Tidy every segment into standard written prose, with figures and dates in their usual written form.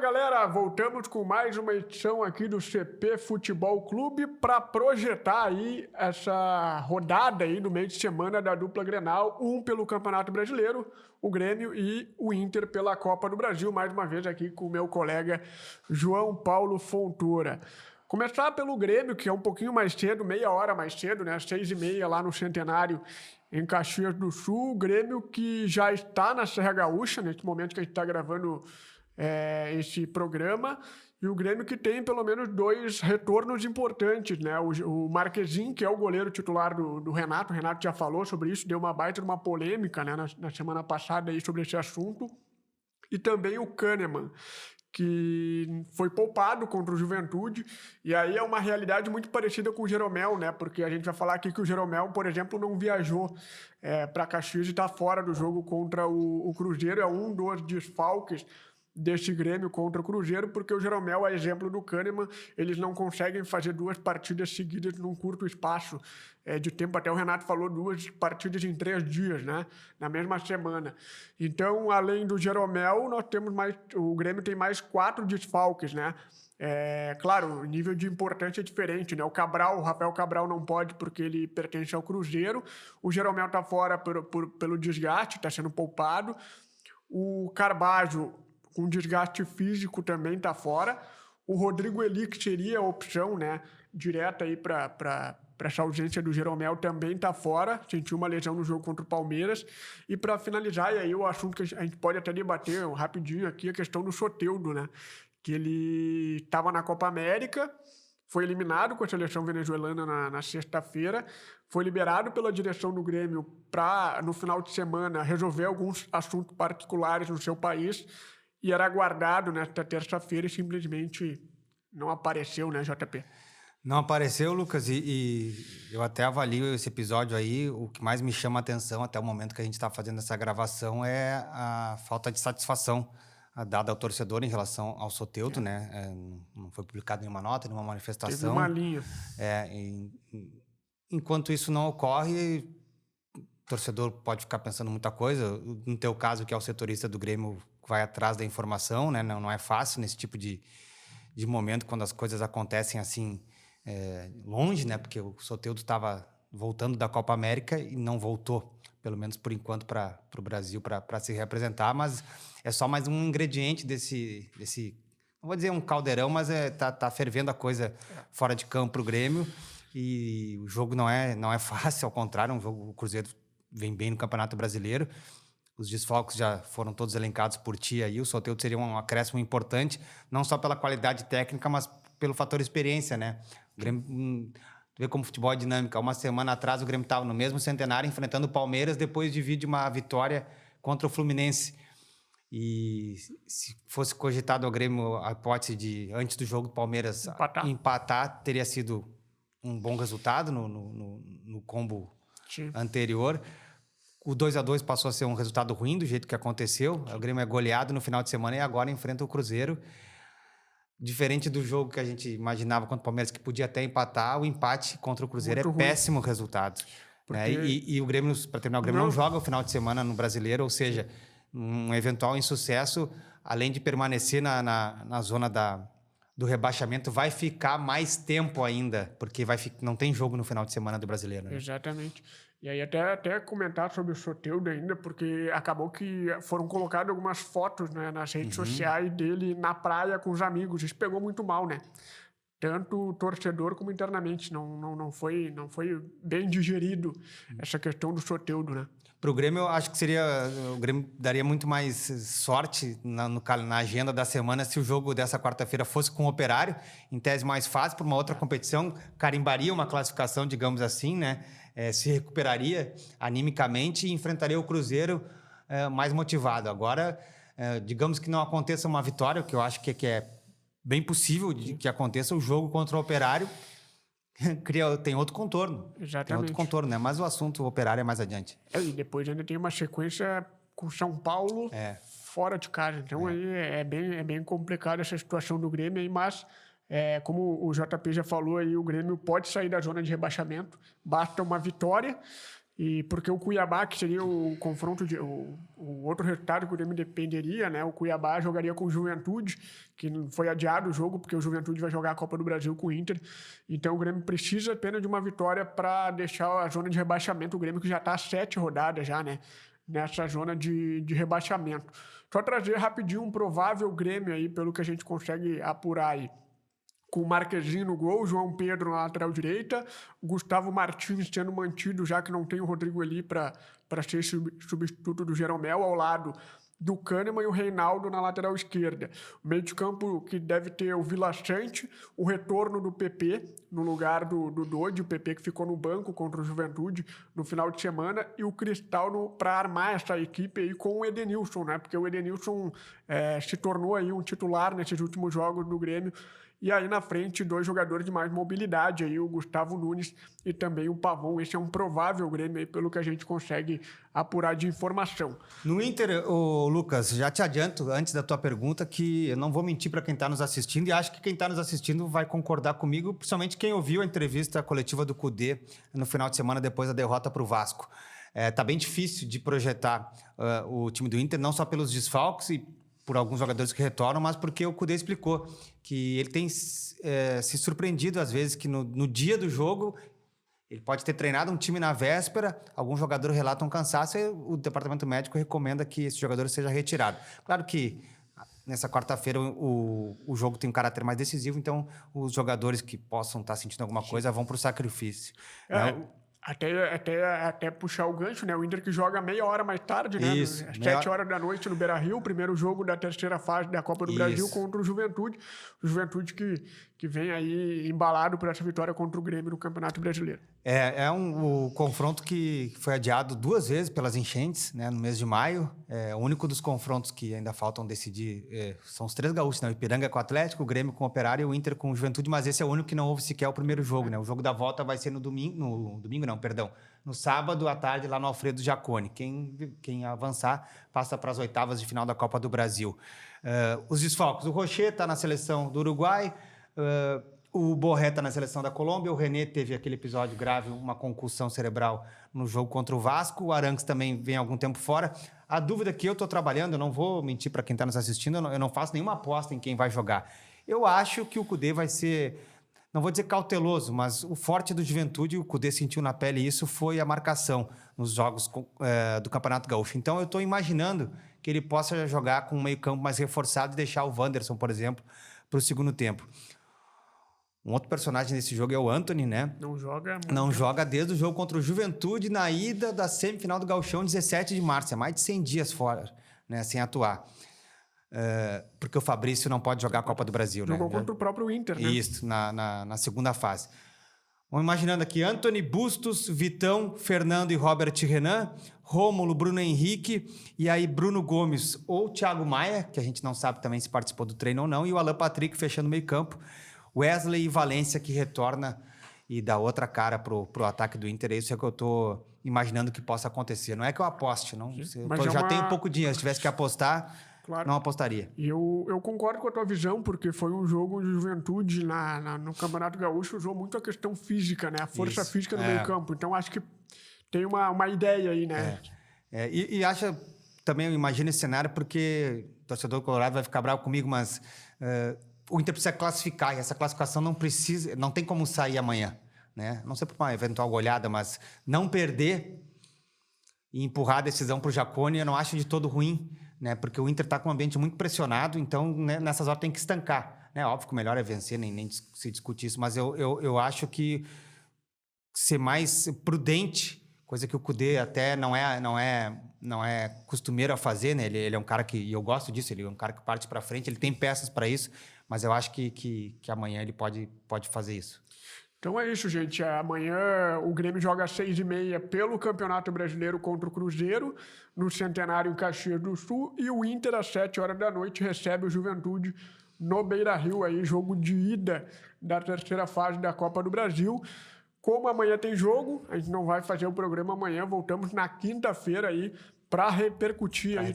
galera, voltamos com mais uma edição aqui do CP Futebol Clube para projetar aí essa rodada aí no meio de semana da dupla Grenal, um pelo Campeonato Brasileiro, o Grêmio, e o Inter pela Copa do Brasil, mais uma vez aqui com o meu colega João Paulo Fontoura. Começar pelo Grêmio, que é um pouquinho mais cedo, meia hora mais cedo, né? 6h30 lá no Centenário, em Caxias do Sul. O Grêmio que já está na Serra Gaúcha, nesse momento que a gente está gravando esse programa, e o Grêmio que tem pelo menos 2 retornos importantes, né? O Marquezin, que é o goleiro titular do Renato, o Renato já falou sobre isso, deu uma baita de uma polêmica, né, na semana passada aí sobre esse assunto, e também o Kahneman, que foi poupado contra o Juventude, e aí é uma realidade muito parecida com o Jeromel, né? Porque a gente vai falar aqui que o Jeromel, por exemplo, não viajou para Caxias e está fora do jogo contra o Cruzeiro, é um dos desfalques deste Grêmio contra o Cruzeiro, porque o Jeromel, a exemplo do Kahneman, eles não conseguem fazer 2 partidas seguidas num curto espaço de tempo. Até o Renato falou 2 partidas em 3 dias, né? Na mesma semana. Então, além do Jeromel, nós temos o Grêmio tem mais 4 desfalques, né? Claro, o nível de importância é diferente, né? O Rafael Cabral não pode porque ele pertence ao Cruzeiro, o Jeromel está fora pelo desgaste, está sendo poupado, o Carbajo, com desgaste físico, também está fora. O Rodrigo Eli, que seria a opção, né, direta aí para essa ausência do Jeromel, também está fora, sentiu uma lesão no jogo contra o Palmeiras. E para finalizar, e aí o assunto que a gente pode até debater rapidinho aqui, a questão do Soteldo, né, que ele estava na Copa América, foi eliminado com a seleção venezuelana na sexta-feira, foi liberado pela direção do Grêmio para, no final de semana, resolver alguns assuntos particulares no seu país, e era aguardado nesta terça-feira e simplesmente não apareceu, né, JP? Não apareceu, Lucas, e eu até avalio esse episódio aí. O que mais me chama a atenção até o momento que a gente está fazendo essa gravação é a falta de satisfação dada ao torcedor em relação ao Soteldo, né? Não foi publicado nenhuma nota, nenhuma manifestação. Teve uma linha. Enquanto isso não ocorre, o torcedor pode ficar pensando muita coisa. No teu caso, que é o setorista do Grêmio, vai atrás da informação, né? Não é fácil nesse tipo de momento, quando as coisas acontecem assim, longe, né? Porque o Soteldo estava voltando da Copa América e não voltou, pelo menos por enquanto, para o Brasil, para se representar, mas é só mais um ingrediente desse não vou dizer um caldeirão, mas tá fervendo a coisa fora de campo para o Grêmio, e o jogo não é fácil, ao contrário, o Cruzeiro vem bem no Campeonato Brasileiro. Os desfalques já foram todos elencados por ti aí. O Soteldo seria um acréscimo importante, não só pela qualidade técnica, mas pelo fator experiência, né? O Grêmio, tu vê como o futebol é dinâmico. Uma semana atrás o Grêmio estava no mesmo Centenário enfrentando o Palmeiras, depois divide uma vitória contra o Fluminense. E se fosse cogitado ao Grêmio a hipótese de, antes do jogo do Palmeiras, empatar teria sido um bom resultado no combo anterior. O 2-2 passou a ser um resultado ruim do jeito que aconteceu. O Grêmio é goleado no final de semana e agora enfrenta o Cruzeiro. Diferente do jogo que a gente imaginava contra o Palmeiras, que podia até empatar, o empate contra o Cruzeiro muito péssimo resultado. Né? E o Grêmio, para terminar, o Grêmio não joga o final de semana no Brasileiro, ou seja, um eventual insucesso, além de permanecer na zona do rebaixamento, vai ficar mais tempo ainda, porque não tem jogo no final de semana do Brasileiro. Né? Exatamente. E aí até comentar sobre o Soteldo ainda, porque acabou que foram colocadas algumas fotos, né, nas redes sociais dele na praia com os amigos. Isso pegou muito mal, né? Tanto o torcedor como internamente. Não foi bem digerido essa questão do Soteldo, né? Para o Grêmio, eu acho que o Grêmio daria muito mais sorte na agenda da semana se o jogo dessa quarta-feira fosse com o Operário, em tese mais fácil, para uma outra competição, carimbaria uma classificação, digamos assim, né? Se recuperaria animicamente e enfrentaria o Cruzeiro mais motivado. Agora, digamos que não aconteça uma vitória, que eu acho que é bem possível que aconteça, o jogo contra o Operário tem outro contorno. Exatamente. Tem outro contorno, né? Mas o assunto Operário é mais adiante. E depois ainda tem uma sequência com São Paulo fora de casa. Então aí é bem complicado essa situação do Grêmio aí, mas como o JP já falou aí, o Grêmio pode sair da zona de rebaixamento, basta uma vitória E porque o Cuiabá, que seria o confronto, o outro resultado que o Grêmio dependeria, né? O Cuiabá jogaria com o Juventude, que foi adiado o jogo, porque o Juventude vai jogar a Copa do Brasil com o Inter. Então o Grêmio precisa apenas de uma vitória para deixar a zona de rebaixamento. O Grêmio que já está 7 rodadas já, né? Nessa zona de rebaixamento. Só trazer rapidinho um provável Grêmio aí, pelo que a gente consegue apurar aí. Com o Marquezinho no gol, João Pedro na lateral direita, Gustavo Martins sendo mantido, já que não tem o Rodrigo ali para ser substituto do Jeromel, ao lado do Kahneman e o Reinaldo na lateral esquerda. O meio de campo que deve ter o Vila Sante, o retorno do PP no lugar do Dodi, o PP que ficou no banco contra o Juventude no final de semana, e o Cristal para armar essa equipe aí com o Edenilson, né? Porque o Edenilson se tornou aí um titular nesses últimos jogos do Grêmio. E aí na frente, 2 jogadores de mais mobilidade, aí o Gustavo Nunes e também o Pavon. Esse é um provável Grêmio aí, pelo que a gente consegue apurar de informação. No Inter, Lucas, já te adianto, antes da tua pergunta, que eu não vou mentir para quem está nos assistindo, e acho que quem está nos assistindo vai concordar comigo, principalmente quem ouviu a entrevista coletiva do Kudê no final de semana depois da derrota para o Vasco. Tá bem difícil de projetar o time do Inter, não só pelos desfalques e por alguns jogadores que retornam, mas porque o Kudê explicou que ele tem se surpreendido às vezes que no dia do jogo ele pode ter treinado um time na véspera, alguns jogadores relatam cansaço e o departamento médico recomenda que esse jogador seja retirado. Claro que nessa quarta-feira o jogo tem um caráter mais decisivo, então os jogadores que possam estar sentindo alguma coisa vão para o sacrifício. Até puxar o gancho, né? O Inter que joga meia hora mais tarde, né? Isso, Às 7 horas da noite no Beira-Rio, primeiro jogo da terceira fase da Copa do Brasil contra o Juventude. O Juventude que vem aí embalado por essa vitória contra o Grêmio no Campeonato Brasileiro. O confronto que foi adiado 2 vezes pelas enchentes, né, no mês de maio. O único dos confrontos que ainda faltam decidir são os 3 gaúchos, né? O Ipiranga com o Atlético, o Grêmio com o Operário e o Inter com o Juventude, mas esse é o único que não houve sequer o primeiro jogo, né? O jogo da volta vai ser no sábado à tarde lá no Alfredo Jaconi. Quem avançar passa para as oitavas de final da Copa do Brasil. Os desfalques, o Rocher está na seleção do Uruguai, o Borré está na seleção da Colômbia, o René teve aquele episódio grave, uma concussão cerebral no jogo contra o Vasco, o Arangues também vem há algum tempo fora. A dúvida que eu estou trabalhando, eu não vou mentir para quem está nos assistindo, eu não faço nenhuma aposta em quem vai jogar. Eu acho que o Kudê vai ser, não vou dizer cauteloso, mas o forte do Juventude, o Kudê sentiu na pele isso, foi a marcação nos jogos do Campeonato Gaúcho. Então eu estou imaginando que ele possa jogar com um meio-campo mais reforçado e deixar o Wanderson, por exemplo, para o segundo tempo. Um outro personagem nesse jogo é o Antony, né? Não joga desde o jogo contra o Juventude na ida da semifinal do Gauchão, 17 de março. É mais de 100 dias fora, né, sem atuar. Porque o Fabrício não pode jogar a Copa do Brasil, né? Jogou contra o próprio Inter, né? Isso, na segunda fase. Vamos imaginando aqui, Antony, Bustos, Vitão, Fernando e Robert Renan, Rômulo, Bruno Henrique, e aí Bruno Gomes ou Thiago Maia, que a gente não sabe também se participou do treino ou não, e o Alan Patrick fechando o meio campo. Wesley e Valência que retorna e dá outra cara pro ataque do Inter. Isso é que eu estou imaginando que possa acontecer. Não é que eu aposte, não. Já tenho pouco dinheiro. Se tivesse que apostar, claro, não apostaria. E eu concordo com a tua visão, porque foi um jogo de Juventude no Campeonato Gaúcho, usou muito a questão física, né? A força física no meio campo. Então, acho que tem uma ideia aí, né? E acha... Também imagina esse cenário, porque o torcedor colorado vai ficar bravo comigo, mas... o Inter precisa classificar, e essa classificação não tem como sair amanhã, né? Não sei por uma eventual goleada, mas não perder e empurrar a decisão para o Jaconi, eu não acho de todo ruim, né? Porque o Inter está com um ambiente muito pressionado, então, né, nessas horas tem que estancar, né? Óbvio que o melhor é vencer, nem se discute isso, mas eu acho que ser mais prudente, coisa que o Kudê até não é costumeiro a fazer, né? Ele é um cara que, e eu gosto disso, ele é um cara que parte para frente, ele tem peças para isso, mas eu acho que amanhã ele pode fazer isso. Então é isso, gente. Amanhã o Grêmio joga às 6h30 pelo Campeonato Brasileiro contra o Cruzeiro, no Centenário em Caxias do Sul, e o Inter às 7 horas da noite recebe o Juventude no Beira-Rio, aí jogo de ida da terceira fase da Copa do Brasil. Como amanhã tem jogo, a gente não vai fazer o programa amanhã, voltamos na quinta-feira aí para repercutir aí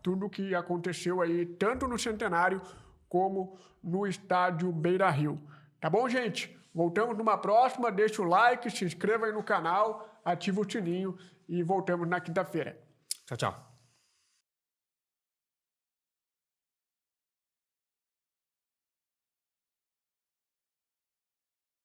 tudo o que aconteceu aí, tanto no Centenário como no estádio Beira-Rio. Tá bom, gente? Voltamos numa próxima, deixa o like, se inscreva aí no canal, ativa o sininho e voltamos na quinta-feira. Tchau, tchau.